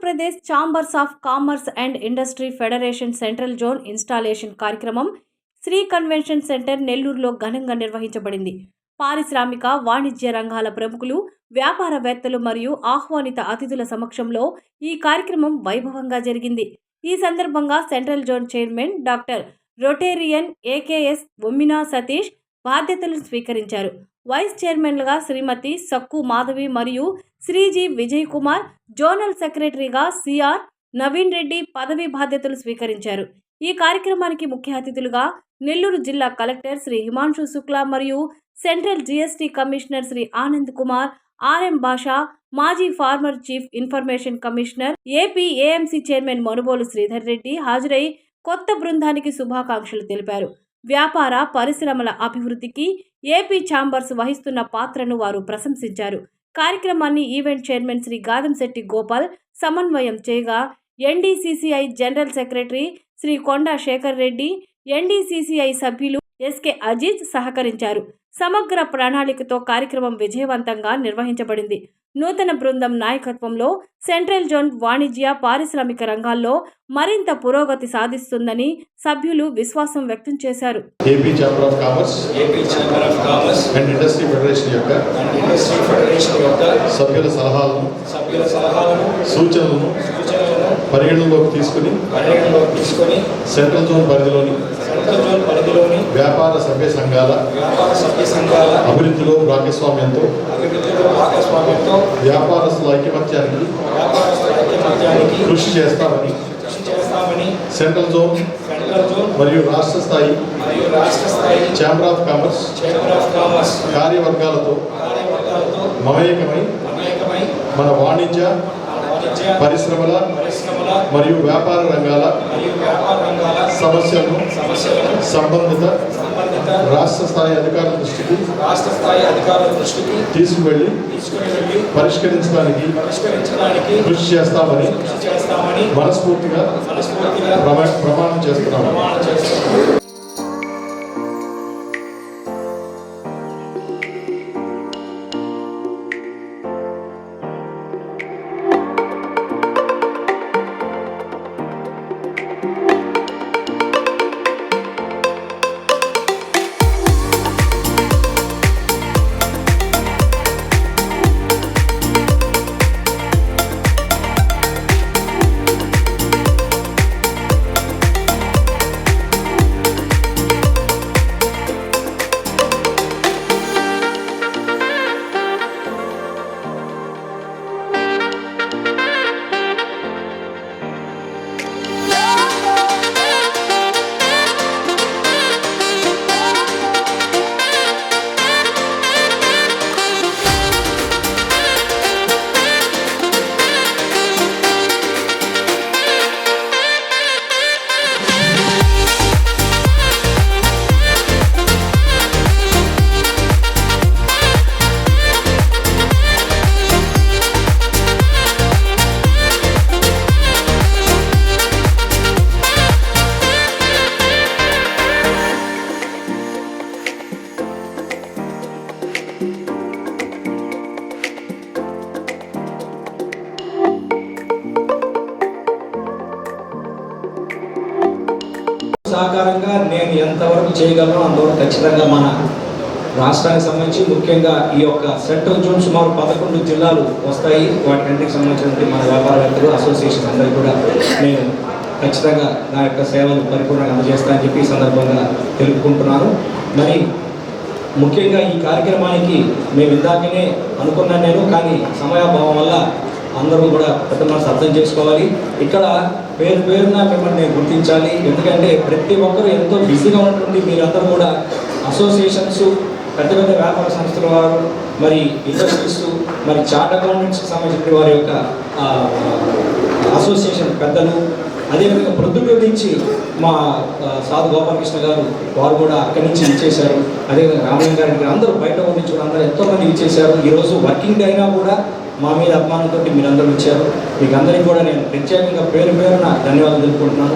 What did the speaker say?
Andhra Pradesh chambers of commerce and industry federation central zone installation కార్యక్రమం Shri convention centre నెల్లూరులో ఘనంగా నిర్వహించబడింది. పారిశ్రామిక వాణిజ్య రంగాల ప్రముఖులు, వ్యాపారవేత్తలు మరియు ఆహ్వానిత అతిథుల సమక్షంలో ఈ కార్యక్రమం వైభవంగా జరిగింది. ఈ సందర్భంగా central zone chairman doctor rotarian A K S ఉమ్మినా సతీష్ బాధ్యతలు స్వీకరించారు. వైస్ చైర్మన్లుగా శ్రీమతి సక్కు మాధవి మరియు శ్రీజీ విజయ్ కుమార్, జోనల్ సెక్రటరీగా సిఆర్ నవీన్ రెడ్డి పదవి బాధ్యతలు స్వీకరించారు. ఈ కార్యక్రమానికి ముఖ్య అతిథులుగా నెల్లూరు జిల్లా కలెక్టర్ శ్రీ హిమాంశు శుక్లా మరియు central GST commissioner Shri Anand Kumar, RM Basha, మాజీ former chief information commissioner, AP AMC chairman Manubolu Sridhar Reddy హాజరై కొత్త బృందానికి శుభాకాంక్షలు తెలిపారు. వ్యాపార పరిశ్రమల అభివృద్ధికి ఏపీ ఛాంబర్స్ వహిస్తున్న పాత్రను వారు ప్రశంసించారు. కార్యక్రమాన్ని ఈవెంట్ చైర్మన్ శ్రీ గాదంశెట్టి గోపాల్ సమన్వయం చేయగా, ఎన్డీసీసీఐ జనరల్ సెక్రటరీ శ్రీ కొండా శేఖర్ రెడ్డి, ఎన్డీసీసీఐ సభ్యులు ఎస్కే అజీజ్ సహకరించారు. సమగ్ర ప్రణాళికతో కార్యక్రమం విజయవంతంగా నిర్వహించబడింది. నూతన బృందం నాయకత్వంలో సెంట్రల్ జోన్ వాణిజ్య పారిశ్రామిక రంగాల్లో మరింత పురోగతి సాధిస్తుందని సభ్యులు విశ్వాసం వ్యక్తం చేశారు. AP chamber of commerce and industry federation యొక్క సభ్యుల సలహాలను సూచనలను పరిగణలోకి తీసుకుని సెంట్రల్ జోన్ పరిధిలోని వ్యాపార సభ్య సంఘాల అభివృద్ధిలో భాగస్వామ్యంతో వ్యాపారస్తుల ఐకమత్యానికి కృషి చేస్తామని సెంట్రల్ జోన్ మరియు రాష్ట్ర స్థాయి ఛాంబర్ ఆఫ్ కామర్స్ కార్యవర్గాలతో మమేకమై మన వాణిజ్య పరిశ్రమల మరియు వ్యాపార రంగాల సమస్యలను సంబంధిత రాష్ట్ర స్థాయి అధికారుల దృష్టికి తీసుకువెళ్ళి పరిష్కరించడానికి కృషి చేస్తామని మనస్ఫూర్తిగా ప్రమాణం చేస్తున్నాము. సహకారంగా నేను ఎంతవరకు చేయగలను అంతవరకు ఖచ్చితంగా మన రాష్ట్రానికి సంబంధించి ముఖ్యంగా ఈ యొక్క సెంట్రల్ జోన్ సుమారు 11 జిల్లాలు వస్తాయి. వాటికి సంబంధించినటువంటి మన వ్యాపారవేత్తలు అసోసియేషన్ అందరూ కూడా నేను ఖచ్చితంగా నా యొక్క సేవలు పరిపూర్ణంగా అందజేస్తానని చెప్పి ఈ సందర్భంగా తెలుపుకుంటున్నాను. మరి ముఖ్యంగా ఈ కార్యక్రమానికి మేము ఇందాకనే అనుకున్నాను నేను, కానీ సమయాభావం వల్ల అందరూ కూడా పెద్ద మనసు అర్థం చేసుకోవాలి. ఇక్కడ పేరున మిమ్మల్ని నేను గుర్తించాలి. ఎందుకంటే ప్రతి ఒక్కరూ ఎంతో బిజీగా ఉంటుంది. మీరందరూ కూడా అసోసియేషన్స్, పెద్ద పెద్ద వ్యాపార సంస్థల వారు, మరి ఇండస్ట్రీస్, మరి చార్ట్ అకౌంటెంట్స్కి సంబంధించిన వారి యొక్క అసోసియేషన్ పెద్దలు, అదేవిధంగా ప్రొద్దుటూరు నుంచి మా సాధు గోపాలకృష్ణ గారు వారు కూడా అక్కడి నుంచి ఇచ్చేశారు. అదేవిధంగా రామలింగ గారి అందరూ బయట నుంచి కూడా అందరూ ఎంతోమంది ఇచ్చేశారు. ఈరోజు వర్కింగ్ డే అయినా కూడా మా మీద అభిమానంతో మీరందరూ వచ్చారు. మీకు అందరికీ కూడా నేను ప్రత్యేకంగా పేరున ధన్యవాదాలు తెలుపుకుంటున్నాను.